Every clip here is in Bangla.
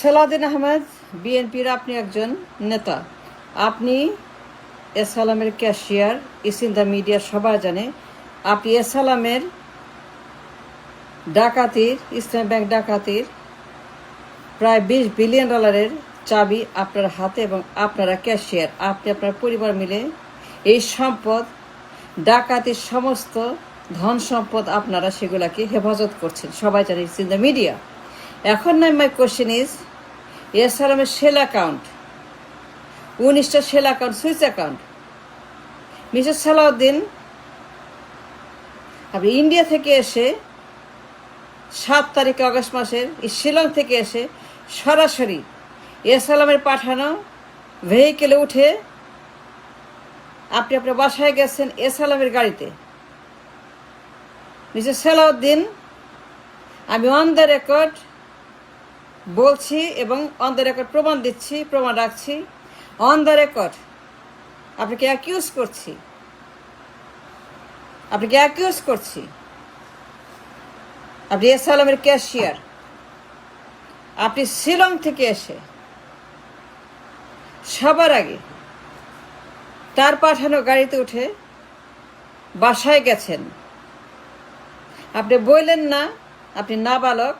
সালাউদ্দিন আহমেদ বিএনপির আপনি একজন নেতা। আপনি এসালামের cashier. Is in the media সবাই জানে। আপনি এসালামের ডাকাতির, ইসলামী ব্যাংক ডাকাতির প্রায় $20 বিলিয়ন চাবি আপনার হাতে এবং আপনারা ক্যাশিয়ার। আপনি আপনার পরিবার মিলে এই সম্পদ, ডাকাতির সমস্ত ধন সম্পদ আপনারা সেগুলাকে হেফাজত করছেন, সবাই জানে। Is in the media. এখন না, মাই কোশ্চেন ইজ, এসালামের সেল অ্যাকাউন্ট, 19টা shell account, Swiss account. Mrs Salahuddin, আপনি ইন্ডিয়া থেকে এসে 7 তারিখে আগস্ট মাসের শিলং থেকে এসে সরাসরি এসালামের পাঠানো ভেহিকেলে উঠে আপনি আপনার বাসায় গেছেন এসালামের গাড়িতে। মিসেস সালাউদ্দিন, আমি অন দ্য রেকর্ড বলছি এবং অন দ্য রেকর্ড প্রমাণ দিচ্ছি, প্রমাণ রাখছি। অন দ্য রেকর্ড আপনাকে অ্যাকিউজ করছি, আপনি এসালামের ক্যাশিয়ার। আপনি শিলং থেকে এসে সবার আগে তার পাঠানো গাড়িতে উঠে বাসায় গেছেন। আপনি বললেন না আপনি নাবালক,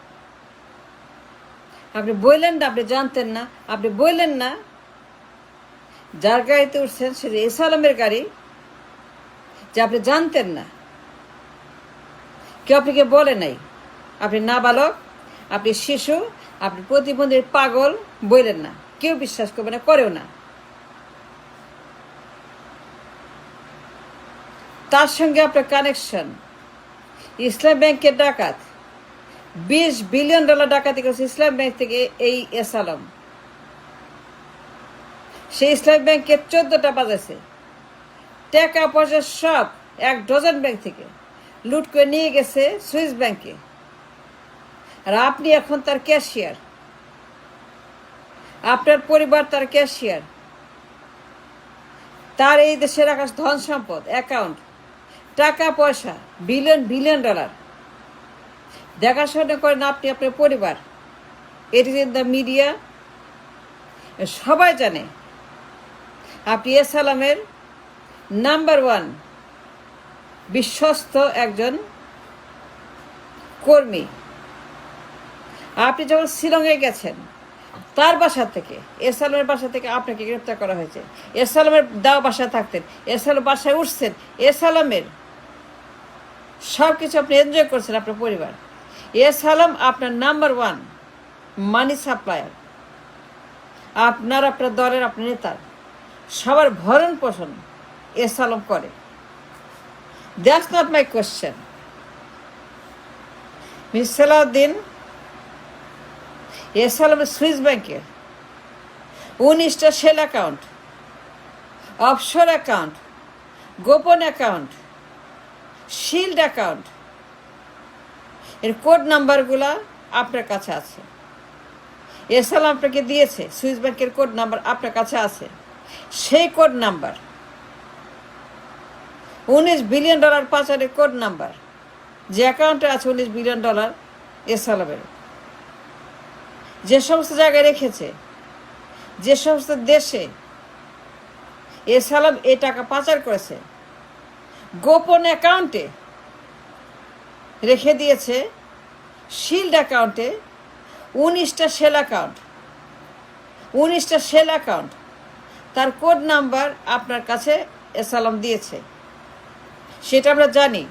আপনি বললেন না আপনি জানতেন না, আপনি বললেন না যার গাড়িতে উঠছেন সেটা এসালামের গাড়ি, যে আপনি জানতেন না। কেউ আপনাকে বলে নাই আপনি নাবালক, আপনি শিশু, আপনি প্রতিবন্ধী, পাগল, বললেন না। কেউ বিশ্বাস করবে না, করেও না। তার সঙ্গে আপনার কানেকশন ইসলাম ব্যাংকের ডাকাত। $20 বিলিয়ন ডাকাতি করেছে ইসলাম ব্যাংক থেকে এই এসালাম। সেই ইসলাম ব্যাংকের 14টা বাজাইছে। টাকা পয়সা সব 1 ডজন ব্যাংক থেকে লুট করে নিয়ে গেছে সুইস ব্যাংকে। আর আপনি এখন তার ক্যাশিয়ার, আপনার পরিবার তার ক্যাশিয়ার। তার এই দেশে রাখা ধন সম্পদ, অ্যাকাউন্ট, টাকা পয়সা, বিলিয়ন ডলার দেখাশোনা করেন আপনি, আপনার পরিবার। It is in the media, সবাই জানে। আপনি এসালামের নাম্বার 1 বিশ্বস্ত একজন কর্মী। আপনি যখন শিলংয়ে গেছেন, তার বাসা থেকে, এসালামের বাসা থেকে আপনাকে গ্রেপ্তার করা হয়েছে। এসালামের বাসায় থাকতেন, এসালাম বাসায় উঠছেন, এসালামের সব কিছু আপনি এনজয় করছেন আপনার পরিবার। এসালাম আপনার নাম্বার 1 মানি সাপ্লায়ার। আপনার দলের, আপনার নেতার সবার ভরণ পোষণ এসালাম করে। That's not my question. Miss Salahuddin, এসালামের সুইস ব্যাংকের 19টা সেল অ্যাকাউন্ট, অফশোর অ্যাকাউন্ট, গোপন অ্যাকাউন্ট, শিল্ড অ্যাকাউন্ট, এর কোড নাম্বারগুলা আপনার কাছে আছে। এসালাম আপনাকে দিয়েছে সুইস ব্যাংকের কোড নাম্বার, আপনার কাছে আছে। সেই কোড নাম্বার, $19 বিলিয়ন পাচারের কোড নাম্বার, যে অ্যাকাউন্টে আছে $19 বিলিয়ন এসালামের, যে সমস্ত জায়গায় রেখেছে, যে সমস্ত দেশে এসালাম এই টাকা পাচার করেছে, গোপন অ্যাকাউন্টে রেখে দিয়েছে, শিল্ড অ্যাকাউন্টে 19টা সেল অ্যাকাউন্ট, তার কোড নাম্বার আপনার কাছে এসালাম দিয়েছে। সেটা আমরা জানি,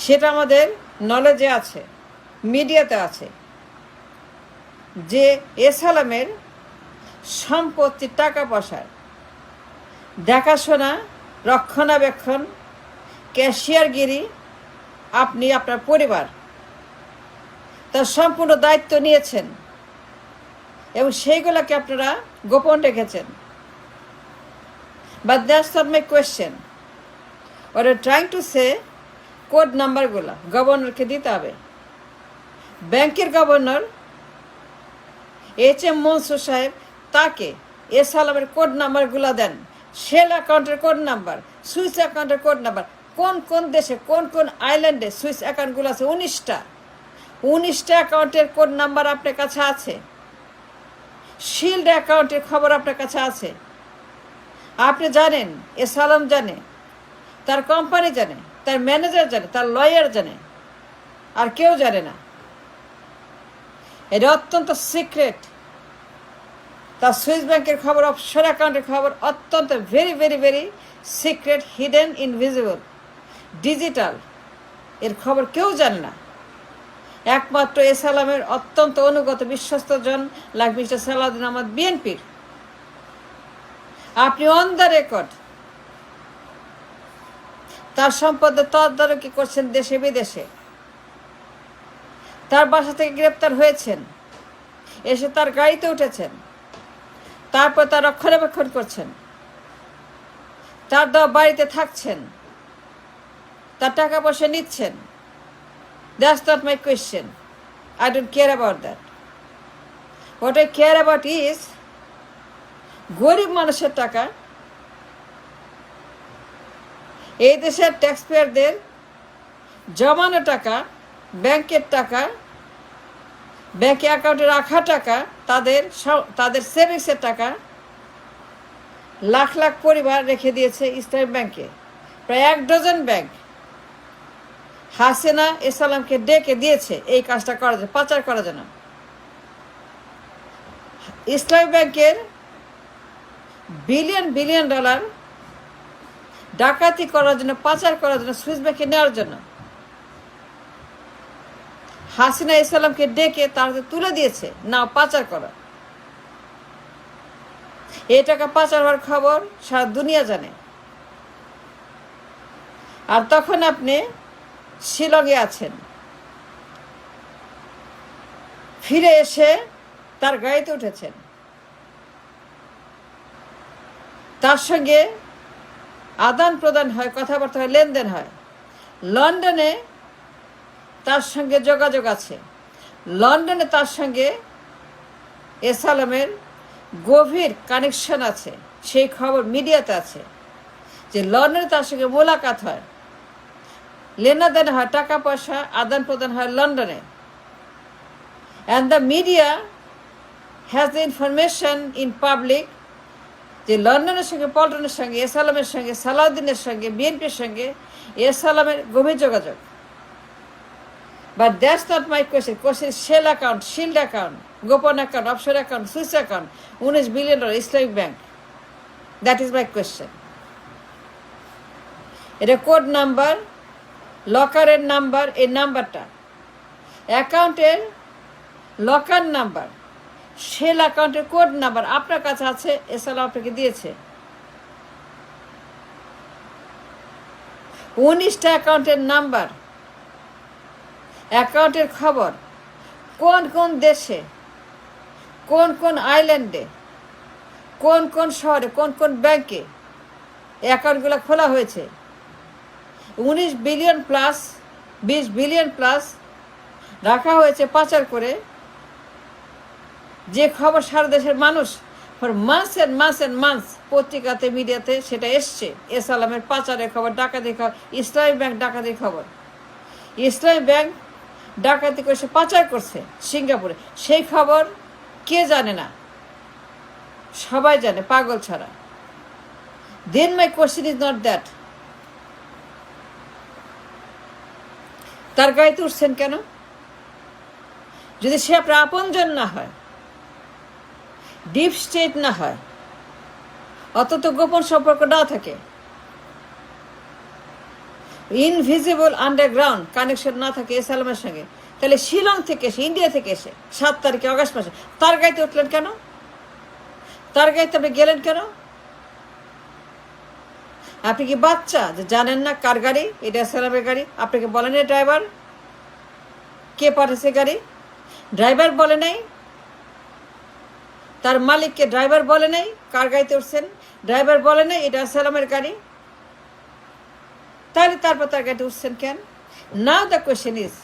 সেটা আমাদের নলেজে আছে, মিডিয়াতে আছে, যে এসালামের সম্পত্তি, টাকা পয়সার দেখাশোনা, রক্ষণাবেক্ষণ, ক্যাশিয়ারগিরি আপনি, আপনার পরিবার তার সম্পূর্ণ দায়িত্ব নিয়েছেন এবং সেইগুলোকে আপনারা গোপন রেখেছেন। But that's not my question. ওরা ট্রাইং টু সে কোড নাম্বারগুলো গভর্নরকে দিতে হবে। ব্যাংকের গভর্নর HM মনসুর সাহেব তাকে এসালামের কোড নাম্বারগুলো দেন, সেল অ্যাকাউন্টের কোড নাম্বার, সুইস অ্যাকাউন্টের কোড নাম্বার, কোন কোন দেশে, কোন কোন আইল্যান্ডে সুইস অ্যাকাউন্টগুলো আছে 19টা। 19টা অ্যাকাউন্টের কোড নাম্বার আপনার কাছে আছে, শিল্ড অ্যাকাউন্টের খবর আপনার কাছে আছে। আপনি জানেন, এস আলম জানে, তার কোম্পানি জানে, তার ম্যানেজার জানে, তার লয়ার জানে, আর কেউ জানে না। এটা অত্যন্ত সিক্রেট। তার সুইস ব্যাংকের খবর, অফশোর অ্যাকাউন্টের খবর অত্যন্ত very very very secret, hidden, invisible, digital. এর খবর কেউ জানে না, একমাত্র এস আলমের অত্যন্ত অনুগত বিশ্বস্ত জন লাইক মিস্টার সালাউদ্দিন আহমদ বিএনপির। আপনি অন দ্য রেকর্ড তার সম্পদের তদারকি করছেন দেশে বিদেশে। তার বাসা থেকে গ্রেপ্তার হয়েছেন, এসে তার গাড়িতে উঠেছেন, তারপর তার রক্ষণাবেক্ষণ করছেন, তার দেওয়া বাড়িতে থাকছেন, তার টাকা পয়সা নিচ্ছেন। That's not my question. I don't care about that. What I care about is গরিব মানুষের টাকা, এই দেশের ট্যাক্সপেয়ারদের জমানো টাকা, ব্যাংকের টাকা, ব্যাংকে অ্যাকাউন্টে রাখা টাকা, তাদের সেভিংসের টাকা লাখ লাখ পরিবার রেখে দিয়েছে ইসলামী ব্যাংকে। প্রায় 1 ডজন ব্যাংক হাসিনা এস আলমকে ডেকে দিয়েছে এই কাজটা করার জন্য, পাচার করার জন্য। ইসলামী ব্যাংকের বিলিয়ন বিলিয়ন ডলার ডাকাতি করার জন্য, পাচার করার জন্য, সুইস ব্যাংকে নেওয়ার জন্য হাসিনা এস আলমকে ডেকে তার হাতে তুলে দিয়েছে, না পাচার করা। এই টাকা পাচার হওয়ার খবর সারা দুনিয়া জানে। আর তখন আপনি শিলংয়ে আছেন, ফিরে এসে তার গাড়িতে উঠেছেন, তার সঙ্গে আদান প্রদান হয়, কথাবার্তা হয়, লেনদেন হয়। লন্ডনে তার সঙ্গে যোগাযোগ আছে, লন্ডনে তার সঙ্গে এস আলমের গভীর কানেকশন আছে। সেই খবর মিডিয়াতে আছে যে লন্ডনে তার সঙ্গে মোলাকাত হয়, লেনাদেন হয়, টাকা পয়সা আদান প্রদান হয় লন্ডনে। And the media has the information in public যে লন্ডনের সঙ্গে, পল্টনের সঙ্গে, এস আলমের সঙ্গে, সালাউদ্দিনের সঙ্গে, বিএনপির সঙ্গে এস আলমের গভীর যোগাযোগ। But that's not my question. Question shell account, shield account, গোপন অ্যাকাউন্ট, offshore account, Swiss account, 19 billion dollar Islamic bank. That is my question. এটা কোড নাম্বার, লকারের নাম্বার, এই নাম্বারটা অ্যাকাউন্টের লকার নাম্বার, শেল অ্যাকাউন্টের কোড নাম্বার আপনার কাছে আছে, এস আলম আপনাকে দিয়েছে। 19টা অ্যাকাউন্টের নাম্বার, অ্যাকাউন্টের খবর, কোন কোন দেশে, কোন কোন আইল্যান্ডে, কোন কোন শহরে, কোন কোন ব্যাংকে অ্যাকাউন্টগুলো খোলা হয়েছে। 19 বিলিয়ন প্লাস, 20 বিলিয়ন প্লাস রাখা হয়েছে পাচার করে। যে খবর সারা দেশের মানুষ for months and months and months পত্রিকাতে, মিডিয়াতে সেটা এসছে, এস আলমের পাচারের খবর, ডাকাতির খবর, ইসলামী ব্যাংক ডাকাতির খবর। ইসলামী ব্যাংক ডাকাতি করে সে পাচার করছে সিঙ্গাপুরে, সেই খবর কে জানে না? সবাই জানে, পাগল ছাড়া। Then my question is not that. তার গাড়িতে উঠছেন কেন? যদি সে আপনার আপনজন না হয়, ডিপ স্টেট না হয়, অত গোপন সম্পর্ক না থাকে, ইনভিজিবল আন্ডারগ্রাউন্ড কানেকশন না থাকে এস আলমের সঙ্গে, তাহলে শিলং থেকে এসে, ইন্ডিয়া থেকে এসে 7 তারিখে অগাস্ট মাসে তার গাড়িতে উঠলেন কেন? তার গাড়িতে আপনি গেলেন কেন? আপনি কি বাচ্চা যে জানেন না কার গাড়ি? এটা এস আলমের গাড়ি। আপনাকে বলেন ড্রাইভার কে পাঠাচ্ছে গাড়ি? ড্রাইভার বলে নাই, তার মালিককে ড্রাইভার বলে নাই কার গাড়িতে উঠছেন, ড্রাইভার বলে নাই এটা এস আলমের গাড়ি। তাহলে তারপর তার গাড়িতে উঠছেন কেন? Now the question is,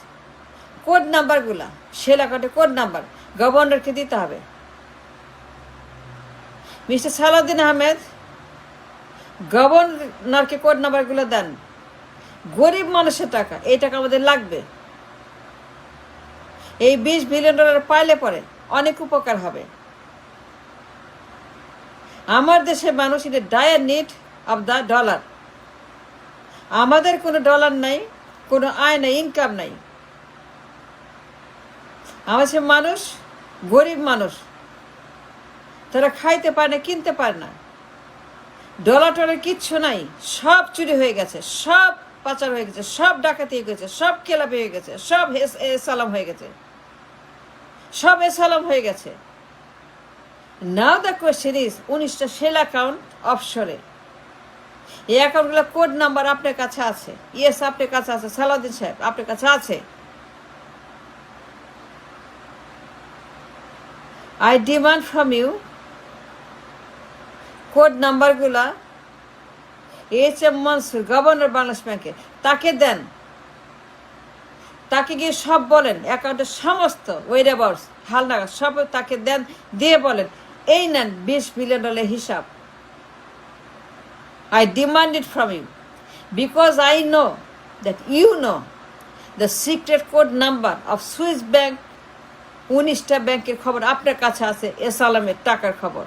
code নাম্বারগুলা, শেল অ্যাকাউন্টে কোড নাম্বার গভর্নরকে দিতে হবে। মিস্টার সালাউদ্দিন আহমেদ গভর্নরকে কোড নাম্বারগুলো দেন। গরিব মানুষের টাকা, এই টাকা আমাদের লাগবে। এই $20 বিলিয়ন পাইলে পরে অনেক উপকার হবে। আমার দেশের মানুষ in a dire need of the dollar. আমাদের কোনো ডলার নাই, কোনো আয় নাই, ইনকাম নাই। আমাদের মানুষ গরিব মানুষ, তারা খাইতে পারে না, কিনতে পারে না। ডলার টলার কিচ্ছু নাই, সব চুরি হয়ে গেছে, সব পাচার হয়ে গেছে, সব ডাকাতি হয়ে গেছে, সব কেলাপি হয়ে গেছে, সব সালাম হয়ে গেছে, সব সালাম হয়ে গেছে। নাও দ্য কোয়েশ্চেন ইজ 19টা সেল অ্যাকাউন্ট অফশোরে। এই অ্যাকাউন্টগুলো কোড নাম্বার আপনার কাছে আছে। ইয়েস, আপনার কাছে আছে সালাউদ্দিন সাহেব, আপনার কাছে আছে। I demand from you code নাম্বারগুলা HM মনসুর, গভর্নর বাংলাদেশ ব্যাংকের, তাকে দেন। তাকে গিয়ে সব বলেন, অ্যাকাউন্টের সমস্ত ওয়েরাবাউটস হালনাগাদ সব তাকে দেন, দিয়ে বলেন এই নেন $20 বিলিয়ন হিসাব। I demand it from you because I know that you know the secret code number of Swiss Bank। 19টা ব্যাংকের খবর আপনার কাছে আছে, এস আলমের টাকার খবর।